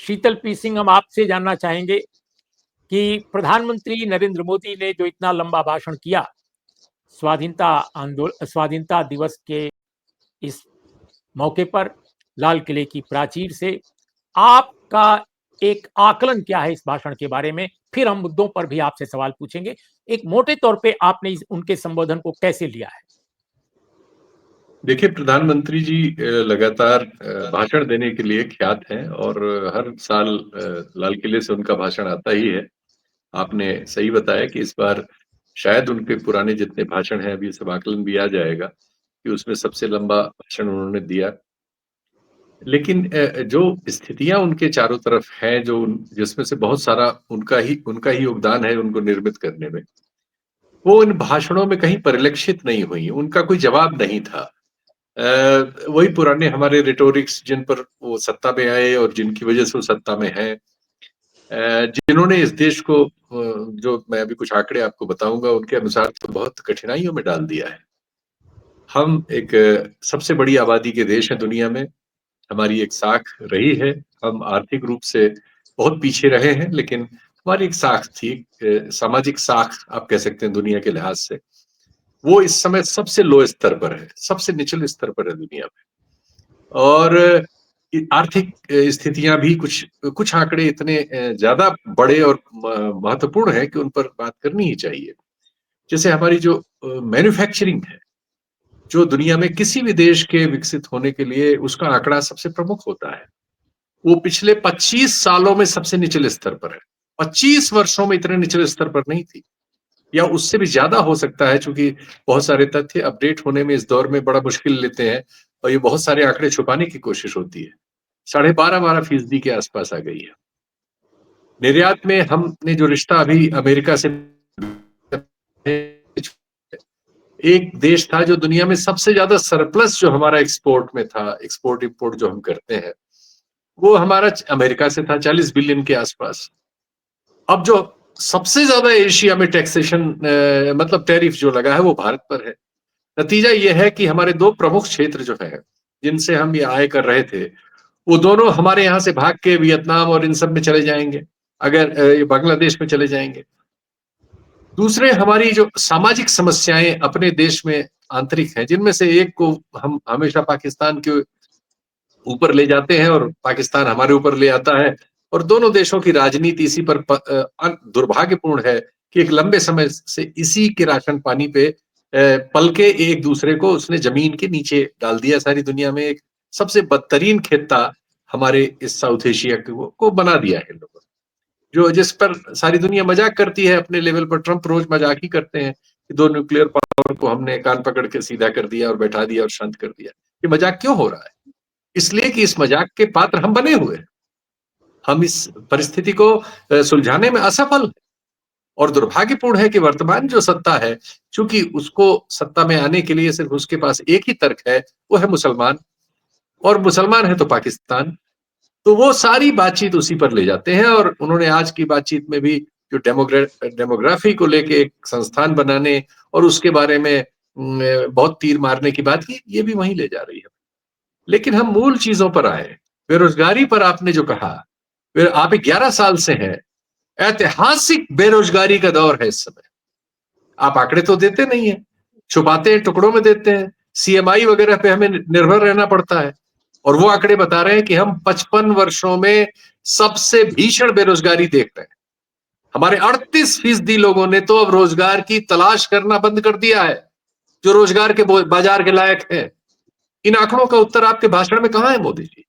शीतल P Singh, हम आपसे जानना चाहेंगे कि प्रधानमंत्री नरेंद्र मोदी ने जो इतना लंबा भाषण किया स्वाधीनता दिवस के इस मौके पर लाल किले की प्राचीर से, आपका एक आकलन क्या है इस भाषण के बारे में? फिर हम मुद्दों पर भी आपसे सवाल पूछेंगे। एक मोटे तौर पे आपने उनके संबोधन को कैसे लिया है? देखिए, प्रधानमंत्री जी लगातार भाषण देने के लिए ख्यात हैं और हर साल लाल किले से उनका भाषण आता ही है। आपने सही बताया कि इस बार शायद उनके पुराने जितने भाषण हैं, अभी सब आकलन भी आ जाएगा कि उसमें सबसे लंबा भाषण उन्होंने दिया। लेकिन जो स्थितियाँ उनके चारों तरफ हैं, जिसमें से बहुत सारा उनका ही योगदान है उनको निर्मित करने में, वो इन भाषणों में कहीं परिलक्षित नहीं हुई। उनका कोई जवाब नहीं था। वही पुराने हमारे रिटोरिक्स जिन पर वो सत्ता में आए और जिनकी वजह से वो सत्ता में हैं, जिन्होंने इस देश को जो मैं अभी कुछ आंकड़े आपको बताऊंगा उनके अनुसार तो बहुत कठिनाइयों में डाल दिया है। हम एक सबसे बड़ी आबादी के देश हैं दुनिया में, हमारी एक साख रही है। हम आर्थिक रूप से बहुत पीछे रहे हैं, लेकिन हमारी एक साख थी, सामाजिक साख आप कह सकते हैं दुनिया के लिहाज से। वो इस समय सबसे लो स्तर पर है, सबसे निचले स्तर पर है दुनिया में। और आर्थिक स्थितियां भी कुछ कुछ आंकड़े इतने ज्यादा बड़े और महत्वपूर्ण है कि उन पर बात करनी ही चाहिए। जैसे हमारी जो मैन्युफैक्चरिंग है, जो दुनिया में किसी भी देश के विकसित होने के लिए उसका आंकड़ा सबसे प्रमुख होता है, वो पिछले 25 सालों में सबसे निचले स्तर पर है। 25 वर्षों में इतने निचले स्तर पर नहीं थी, या उससे भी ज्यादा हो सकता है, क्योंकि बहुत सारे तथ्य अपडेट होने में इस दौर में बड़ा मुश्किल लेते हैं और ये बहुत सारे आंकड़े छुपाने की कोशिश होती है। 12.5-12% के आसपास आ गई है। निर्यात में हमने जो रिश्ता अभी अमेरिका से, एक देश था जो दुनिया में सबसे ज्यादा सरप्लस जो हमारा एक्सपोर्ट में था, एक्सपोर्ट इंपोर्ट जो हम करते हैं, वो हमारा अमेरिका से था 40 बिलियन के आसपास। अब जो सबसे ज्यादा एशिया में टैक्सेशन मतलब टैरिफ जो लगा है वो भारत पर है। नतीजा ये है कि हमारे दो प्रमुख क्षेत्र जो है जिनसे हम ये आय कर रहे थे, वो दोनों हमारे यहाँ से भाग के वियतनाम और इन सब में चले जाएंगे, अगर ये बांग्लादेश में चले जाएंगे। दूसरे, हमारी जो सामाजिक समस्याएं अपने देश में आंतरिक हैं, जिनमें से एक को हम हमेशा पाकिस्तान के ऊपर ले जाते हैं और पाकिस्तान हमारे ऊपर ले आता है, और दोनों देशों की राजनीति इसी पर दुर्भाग्यपूर्ण है कि एक लंबे समय से इसी के राशन पानी पे पल के एक दूसरे को उसने जमीन के नीचे डाल दिया। सारी दुनिया में एक सबसे बदतरीन खित्ता हमारे इस साउथ एशिया को बना दिया है लोगों, जो जिस पर सारी दुनिया मजाक करती है अपने लेवल पर। ट्रंप रोज मजाक ही करते हैं कि दो न्यूक्लियर पावर को हमने कान पकड़ के सीधा कर दिया और बैठा दिया और शांत कर दिया। ये मजाक क्यों हो रहा है? इसलिए कि इस मजाक के पात्र हम बने हुए हैं। हम इस परिस्थिति को सुलझाने में असफल हैं, और दुर्भाग्यपूर्ण है कि वर्तमान जो सत्ता है, चूंकि उसको सत्ता में आने के लिए सिर्फ उसके पास एक ही तर्क है, वो है मुसलमान, और मुसलमान है तो पाकिस्तान। तो वो सारी बातचीत उसी पर ले जाते हैं, और उन्होंने आज की बातचीत में भी जो डेमोग्राफी को लेके एक संस्थान बनाने और उसके बारे में बहुत तीर मारने की बात की, ये भी वहीं ले जा रही है। लेकिन हम मूल चीजों पर आए। बेरोजगारी पर आपने जो कहा, आप 11 साल से हैं, ऐतिहासिक बेरोजगारी का दौर है इस समय। आप आंकड़े तो देते नहीं है, छुपाते हैं, टुकड़ों में देते हैं, सीएमआई वगैरह पे हमें निर्भर रहना पड़ता है, और वो आंकड़े बता रहे हैं कि हम 55 वर्षों में सबसे भीषण बेरोजगारी देख रहे हैं। हमारे 38% लोगों ने तो अब रोजगार की तलाश करना बंद कर दिया है, जो रोजगार के बाजार के लायक है। इन आंकड़ों का उत्तर आपके भाषण में कहां है मोदी जी?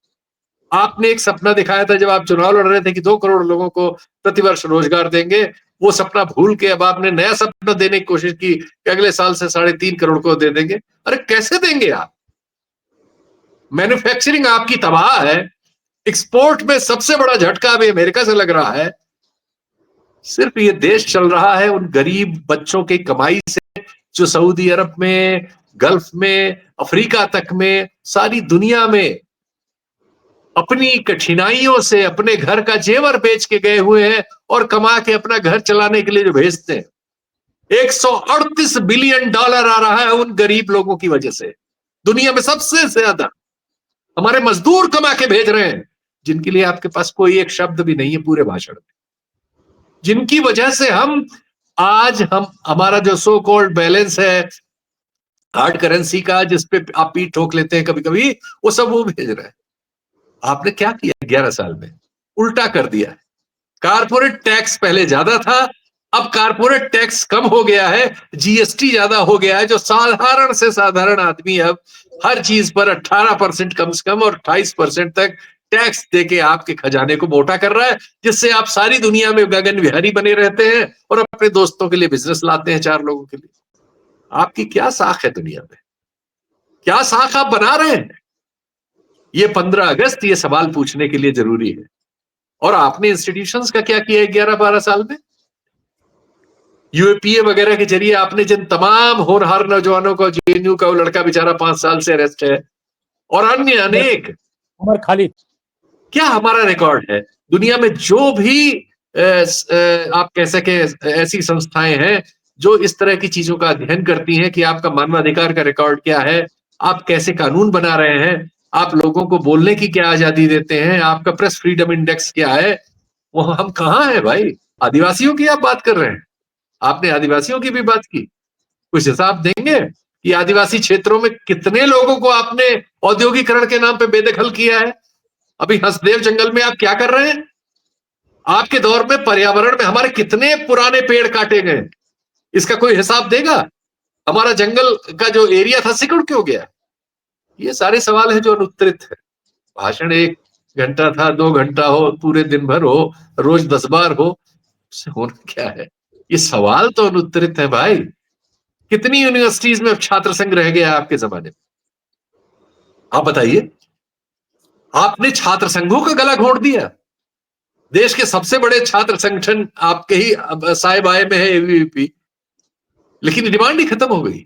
आपने एक सपना दिखाया था जब आप चुनाव लड़ रहे थे कि 2 करोड़ लोगों को प्रतिवर्ष रोजगार देंगे। वो सपना भूल के अब आपने नया सपना देने की कोशिश की कि अगले साल से 3.5 करोड़ को दे देंगे। अरे कैसे देंगे आप? मैन्युफैक्चरिंग आपकी तबाह है। एक्सपोर्ट में सबसे बड़ा झटका अभी अमेरिका से लग रहा है। सिर्फ ये देश चल रहा है उन गरीब बच्चों की कमाई से, जो सऊदी अरब में, गल्फ में, अफ्रीका तक में, सारी दुनिया में अपनी कठिनाइयों से अपने घर का जेवर बेच के गए हुए हैं और कमा के अपना घर चलाने के लिए जो भेजते हैं। 138 बिलियन डॉलर आ रहा है उन गरीब लोगों की वजह से, दुनिया में सबसे ज्यादा। हमारे मजदूर कमा के भेज रहे हैं, जिनके लिए आपके पास कोई एक शब्द भी नहीं है पूरे भाषण में, जिनकी वजह से हम आज हमारा जो सो कॉल्ड बैलेंस है हार्ड करेंसी का, जिसपे आप पीठ ठोक लेते हैं कभी कभी, वो सब वो भेज रहा है। आपने क्या किया 11 साल में? उल्टा कर दिया है। कारपोरेट टैक्स पहले ज्यादा था, अब कारपोरेट टैक्स कम हो गया है, जीएसटी ज्यादा हो गया है। जो साधारण से साधारण आदमी अब हर चीज पर 18% कम से कम और 28% तक टैक्स देके आपके खजाने को मोटा कर रहा है, जिससे आप सारी दुनिया में गगन विहारी बने रहते हैं और अपने दोस्तों के लिए बिजनेस लाते हैं 4 लोगों के लिए। आपकी क्या साख है दुनिया में? क्या साख आप बना रहे हैं? ये 15 अगस्त ये सवाल पूछने के लिए जरूरी है। और आपने इंस्टीट्यूशंस का क्या किया है 11-12 साल में? यूएपीए वगैरह के जरिए आपने जिन तमाम होनहार नौजवानों को, जेएनयू का वो लड़का बेचारा 5 साल से अरेस्ट है और अन्य अनेक, उमर खालिद, क्या हमारा रिकॉर्ड है? दुनिया में जो भी आप कह सके ऐसी संस्थाएं हैं जो इस तरह की चीजों का अध्ययन करती हैं कि आपका मानवाधिकार का रिकॉर्ड क्या है, आप कैसे कानून बना रहे हैं, आप लोगों को बोलने की क्या आजादी देते हैं, आपका प्रेस फ्रीडम इंडेक्स क्या है, वो हम कहाँ हैं भाई? आदिवासियों की आप बात कर रहे हैं, आपने आदिवासियों की भी बात की। कुछ हिसाब देंगे कि आदिवासी क्षेत्रों में कितने लोगों को आपने औद्योगिकरण के नाम पे बेदखल किया है? अभी हंसदेव जंगल में आप क्या कर रहे हैं? आपके दौर में पर्यावरण में हमारे कितने पुराने पेड़ काटे गए, इसका कोई हिसाब देगा? हमारा जंगल का जो एरिया था सिकुड़ क्यों गया? ये सारे सवाल है जो अनुत्तरित है। भाषण 1 घंटा था, 2 घंटा हो, पूरे दिन भर हो, रोज 10 बार हो, उससे होना क्या है? ये सवाल तो अनुत्तरित है भाई। कितनी यूनिवर्सिटीज में छात्र संघ रह गया आपके जमाने में? आप बताइए। आपने छात्र संघों का गला घोंट दिया। देश के सबसे बड़े छात्र संगठन आपके ही साए बाए में है, एबीवीपी, लेकिन डिमांड ही खत्म हो गई।